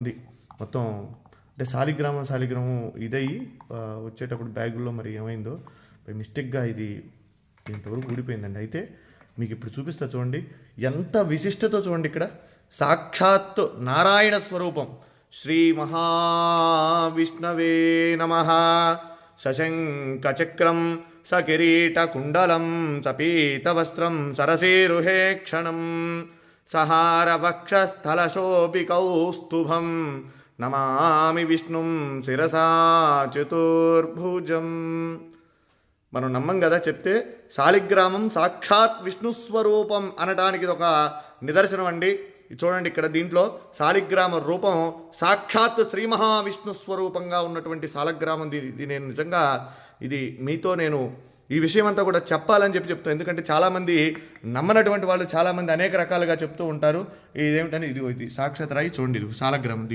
ఉంది మొత్తం. అంటే శాలిగ్రామం ఇదయ్యి వచ్చేటప్పుడు బ్యాగుల్లో మరి ఏమైందో మిస్టేక్గా ఇది ఇంతవరకు ఊడిపోయిందండి. అయితే మీకు ఇప్పుడు చూపిస్తా చూడండి, ఎంత విశిష్టతో చూడండి. ఇక్కడ సాక్షాత్తు నారాయణ స్వరూపం శ్రీ మహావిష్ణవే నమ. సశంఖచక్రం సకిరీటకుండలం సపీతవస్త్రం సరసీరుహే క్షణం సహారవక్షస్థలశోభికౌస్తుభం నమామి విష్ణుం శిరసా చతుర్భుజం. మనం నమ్మం కదా చెప్తే. శాలిగ్రామం సాక్షాత్ విష్ణుస్వరూపం అనడానికి ఇది ఒక నిదర్శనం అండి. చూడండి ఇక్కడ దీంట్లో శాలిగ్రామ రూపం సాక్షాత్ శ్రీ మహావిష్ణు స్వరూపంగా ఉన్నటువంటి శాలిగ్రామం. ఇది నేను నిజంగా ఇది మీతో నేను ఈ విషయం అంతా కూడా చెప్పాలని చెప్తాను. ఎందుకంటే చాలామంది నమ్మనటువంటి వాళ్ళు చాలామంది అనేక రకాలుగా చెప్తూ ఉంటారు. ఇదేమిటని ఇది సాక్షాత్ రాయి చూడండి, ఇది శాలిగ్రామం.